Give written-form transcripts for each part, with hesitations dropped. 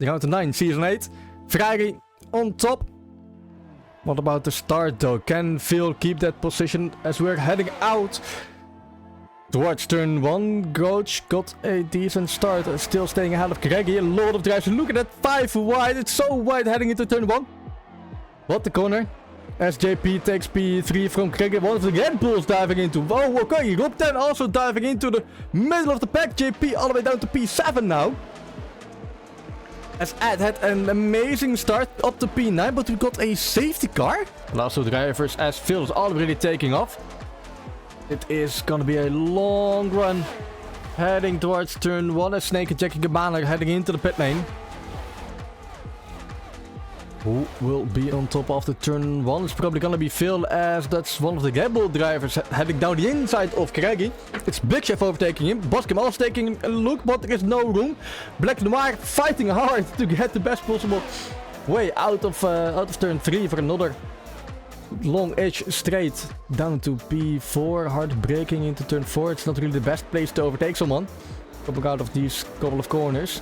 Round to 9, Season 8. Ferrari on top. What about the start though? Can Phil keep that position as we're heading out towards turn 1? Coach got a decent start. Still staying ahead of Greggy. A lot of drives. Look at that 5 wide. It's so wide heading into turn 1. What the corner? As JP takes P3 from Greggy. One of the Red Bulls diving into. Whoa, okay. Rob 10 also diving into the middle of the pack. JP all the way down to P7 now. As Ed had an amazing start up to P9, but we got a safety car. Last two drivers as Phil's already taking off. It is gonna be a long run. Heading towards turn 1 as Snake and Jackie Gabana are heading into the pit lane. Who will be on top after turn 1? It's probably gonna be Phil, as that's one of the Red Bull drivers heading down the inside of Greggy. It's Big Chef overtaking him. Boskim also taking a look, but there is no room. Black Noir fighting hard to get the best possible way out of turn 3 for another long edge straight down to P4. Hard braking into turn 4. It's not really the best place to overtake someone coming out of these couple of corners.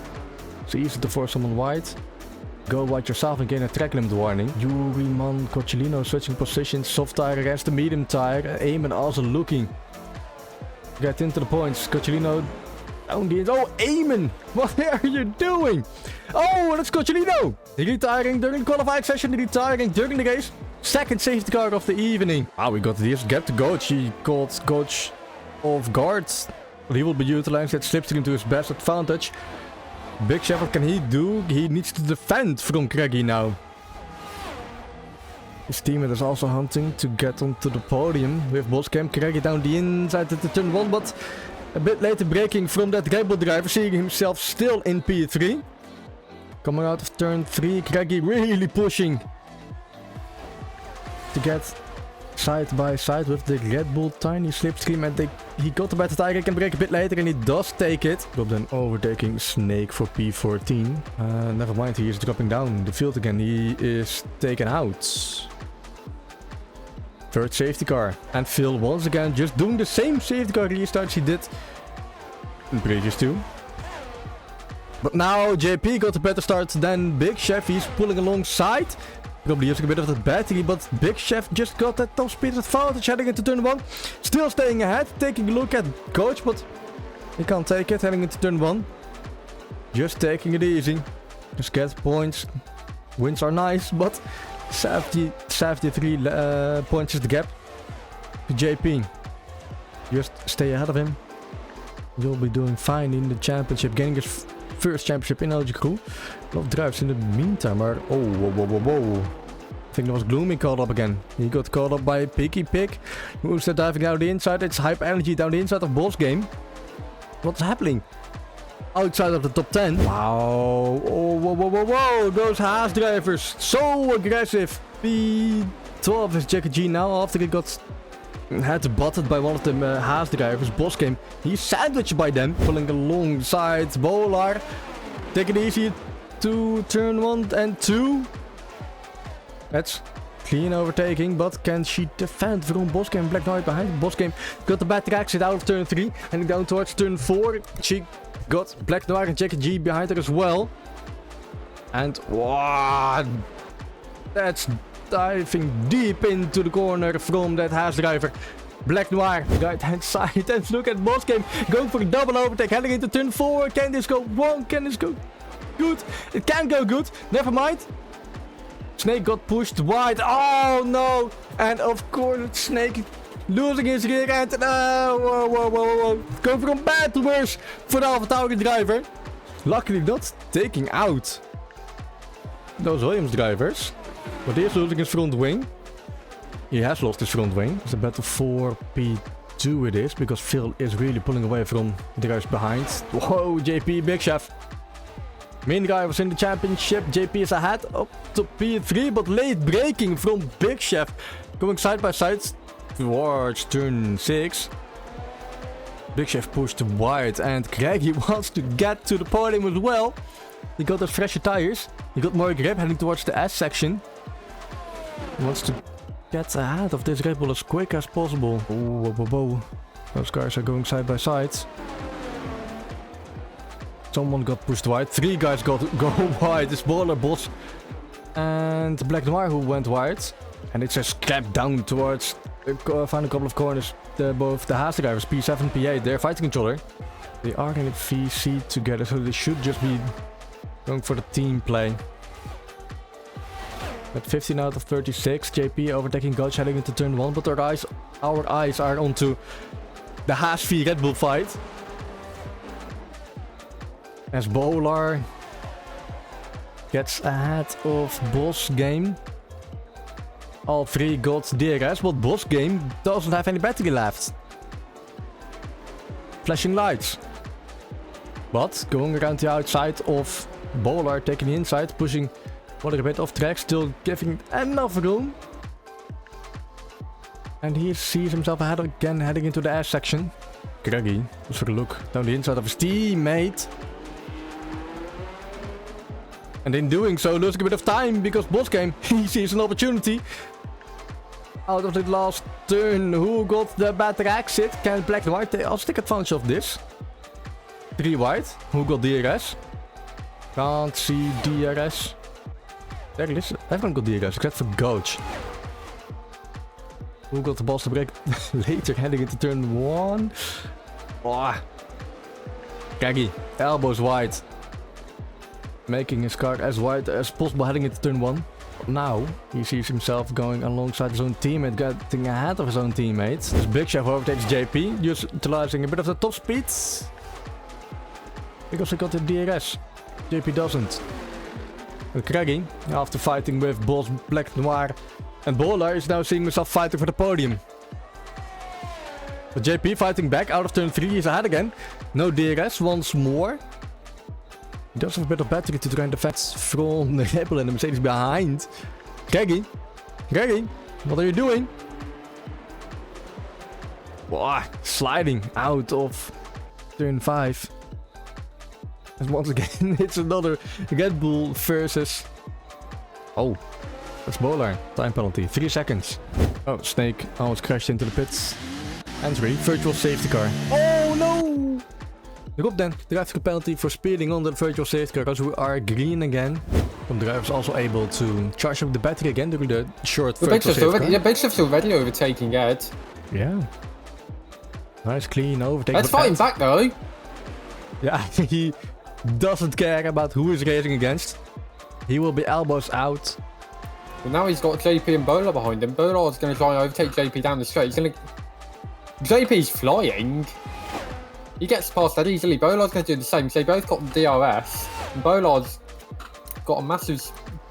It's easy to force someone wide. Go wide yourself and gain a track limit warning. Yuriman Coccilino switching positions. Soft tire against the medium tire. Eamon also looking to get into the points. Coccilino down the end. Oh, Eamon! What are you doing? Oh, that's Coccilino! Retiring during the qualifying session. Retiring during the race. Second safety car of the evening. Ah, we got this gap to Coach. He caught Coach off guard. He will be utilizing that slipstream to his best advantage. Big Chef, what can he do? He needs to defend from Greggy now. His teammate is also hunting to get onto the podium with Boskamp. Greggy down the inside at the turn 1, but a bit later braking from that Red Bull driver, seeing himself still in P3. Coming out of turn 3, Greggy really pushing to get side by side with the Red Bull tiny slipstream, and he got the better tire. He can brake a bit later and he does take it. Rob then overtaking Snake for P14. Never mind, he is dropping down the field again. He is taken out. Third safety car. And Phil once again just doing the same safety car restarts he did in the previous two. But now JP got a better start than Big Chef. He's pulling alongside. Probably using a bit of the battery, but Big Chef just got that top speed advantage heading into turn 1. Still staying ahead, taking a look at Coach, but he can't take it heading into turn 1. Just taking it easy. Just get points. Wins are nice, but 73 points is the gap to JP. Just stay ahead of him. He'll be doing fine in the championship, getting his first championship in LG Crew. A lot of drives in the meantime, or whoa. I think there was Gloomy caught up again. He got caught up by Picky Pig. Who's that diving down the inside? It's Hype Energy down the inside of Boss Game. What's happening? Outside of the top 10. Wow. Oh, whoa. Those Haas drivers. So aggressive. P12 is Jackie G now after he got had butted by one of the Haas drivers. Boss Game. He's sandwiched by them. Pulling alongside Bolar. Take it easy to turn 1 and 2. That's clean overtaking, but can she defend from Boskamp? Black Knight behind Boskamp. Got the bad exit out of turn 3. Heading down towards turn 4. She got Black Noir and Jackie G behind her as well. And wow, that's diving deep into the corner from that Haas driver. Black Noir, right hand side, and look at Boskamp going for a double overtake, heading into turn 4. Can this go wrong? Can this go good? It can go good. Never mind. Snake got pushed wide. Oh no! And of course, Snake losing his rear end. Whoa. Going from bad to worse for the AlphaTauri driver. Luckily not taking out those Williams drivers. But he is losing his front wing. He has lost his front wing. It's a battle for P2 it is, because Phil is really pulling away from the guys behind. Whoa, JP, Big Chef. Main guy was in the championship. JP is ahead up to P3, but late braking from Big Chef. Going side by side towards turn 6. Big Chef pushed wide, and Greggy wants to get to the podium as well. He got those fresher tires. He got more grip heading towards the S section. He wants to get ahead of this Red Bull as quick as possible. Whoa. Those cars are going side by side. Someone got pushed wide. 3 guys go wide. It's Bowler, Boss, and Black Noir who went wide. And it's a scrap down towards the final couple of corners. Both the Haas drivers, P7, P8, they're fighting each other. They are in a VC together, so they should just be going for the team play. At 15 out of 36, JP overtaking Gotch heading into turn 1, but our eyes are onto the Haas v Red Bull fight. As Bowler gets ahead of Boss Game. All 3 got DRS, but Boss Game doesn't have any battery left. Flashing lights. But going around the outside of Bowler, taking the inside, pushing Bowler a bit off track, still giving enough room. And he sees himself ahead again, heading into the S section. Greggy goes for a look down the inside of his teammate. And in doing so, losing a bit of time because Boss Game, he sees an opportunity. Out of the last turn, who got the better exit? Can Black and White also take advantage of this? 3 wide, who got DRS? Can't see DRS. There it is, everyone got DRS except for Gouch. Who got the balls to break later, heading into turn 1? Oh. Kaggy, elbows wide. Making his car as wide as possible, heading into turn 1. Now he sees himself going alongside his own teammate, getting ahead of his own teammates. This Big Chef overtakes JP, utilizing a bit of the top speed. Because he got the DRS. JP doesn't. And Craggy, after fighting with Boss, Black Noir and Bowler, is now seeing himself fighting for the podium. But JP fighting back out of turn 3, he's ahead again. No DRS once more. He does have a bit of battery to try and defend from the Red Bull and the Mercedes behind. Greggy, what are you doing? Wow, sliding out of turn 5. And once again, it's another Red Bull versus... Oh, that's Bowler. Time penalty, 3 seconds. Oh, Snake almost crashed into the pits. And 3, virtual safety car. Oh no! Rob then, drives a penalty for speeding on the virtual safety car, because we are green again. The driver is also able to charge up the battery again during the short virtual safety car. Yeah, Big Chef's already overtaking Ed. Yeah. Nice clean overtake. Ed's fighting back though. Yeah, he doesn't care about who is racing against. He will be elbows out. Well, now he's got JP and Bowler behind him. Bowler's going to try and overtake JP down the straight. JP's flying. He gets past that easily. Bowler's going to do the same. So they both got the DRS. And Bowler's got a massive...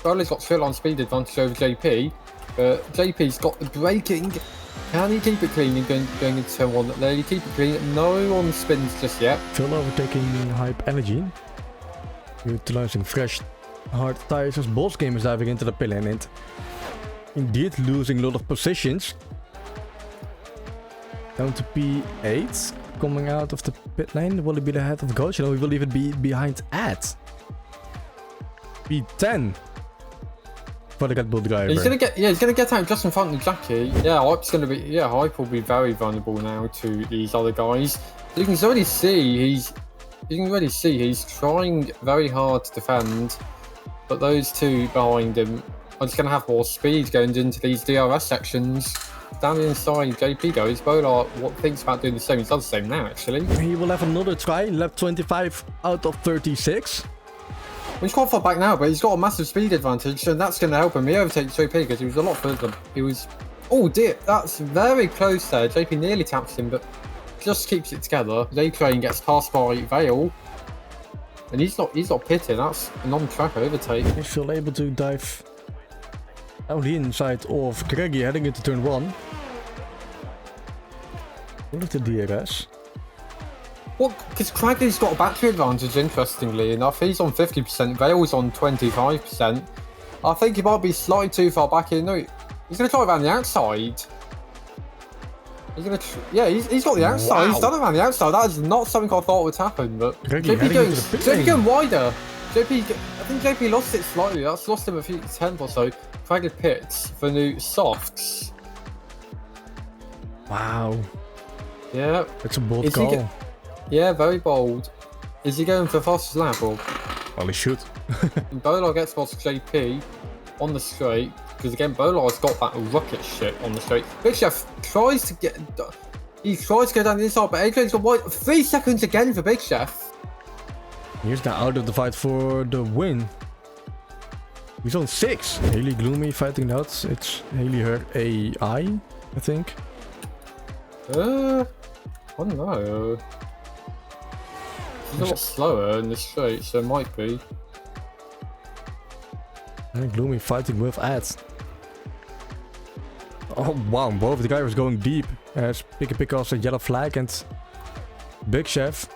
Bowler's got straight line speed advantage over JP. But JP's got the braking. Can he keep it clean and going into turn 1? There, you keep it clean. No one spins just yet. Phil overtaking Hype Energy. Utilizing fresh hard tires as Boss Game is diving into the pit lane and indeed losing a lot of positions. Down to P8. Coming out of the pit lane. Will he be the head of Ghost? You know, he will even be behind Ed. P10. For the Red Bull driver. He's gonna get out just in front of Jackie. Hype will be very vulnerable now to these other guys. You can already see he's trying very hard to defend, but those two behind him are just gonna have more speed going into these DRS sections. Down the inside, JP goes. Bowler thinks about doing the same. He does the same now, actually. He will have another try. Lap 25 out of 36. He's quite far back now, but he's got a massive speed advantage, and that's going to help him. He overtakes JP because he was a lot further. He was... Oh dear, that's very close there. JP nearly taps him, but just keeps it together. J-Train gets passed by Vale, and he's not pitting. That's a non-track overtake. He's still able to dive down the inside of Greggy, heading into turn 1. Look at the DRS. Well, because Craggy's got a battery advantage, interestingly enough. He's on 50%, Vale's on 25%. I think he might be slightly too far back in. No, he's going to try around the outside. He's going to... he's got the outside. Wow. He's done it around the outside. That is not something I thought would happen, but... JP going wider. I think JP lost it slightly. That's lost him a few tenths or so. Craggy pits for new softs. Wow. Yeah. It's a bold call. Yeah, very bold. Is he going for fastest lap or? Well, he should. Bolar gets past JP on the straight, because again, Bolar's got that rocket ship on the straight. Big Chef tries to get. He tries to go down the inside, but Adrian's got 3 seconds again for Big Chef. He's now out of the fight for the win. He's on 6. Haley Gloomy fighting out. It's Haley her AI, I think. I don't know. She's a lot slower in the straight, so it might be. And Gloomy fighting with Ed. Oh wow, both of the guys going deep as Pick off a yellow flag and Big Chef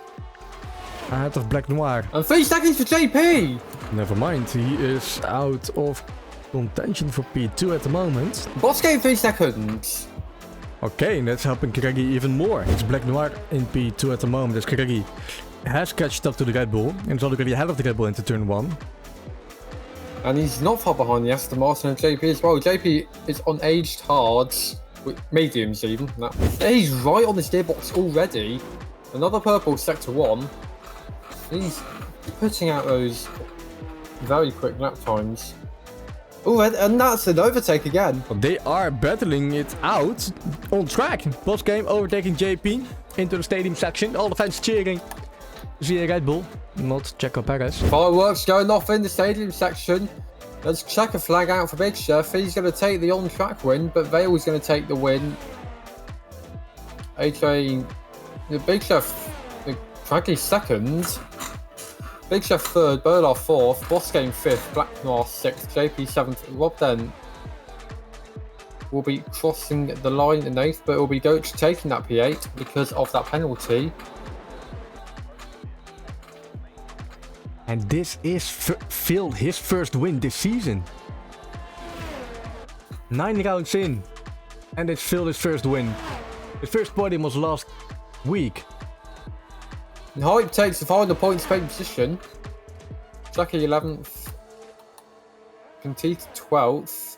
ahead of Black Noir. And 3 seconds for JP! Never mind, he is out of contention for P2 at the moment. Boss game 3 seconds. Okay, and that's helping Craigie even more. It's Black Noir in P2 at the moment as Craigie has catched up to the Red Bull and is already ahead of the Red Bull into turn 1. And he's not far behind the Aston Martin and JP as well. JP is on aged hards, mediums even. He's right on this gearbox already. Another purple sector 1. He's putting out those very quick lap times. Oh, and that's an overtake again. They are battling it out on track. Boss game overtaking JP into the stadium section. All the fans cheering. Via Red Bull, not Checo Perez. Fireworks going off in the stadium section. Let's check a flag out for Big Chef. He's going to take the on-track win, but Vale's going to take the win. AJ, the Big Chef, Craigie second. Big Chef third, Bolar fourth, Boss Game fifth, Black Noir sixth, JP seventh. Rob then will be crossing the line in eighth, but it will be Goach taking that P8 because of that penalty. And this is Phil, his first win this season. 9 rounds in. And it's Phil his first win. His first podium was last week. And Hype takes the final points paid position. Jackie 11th. Contita 12th.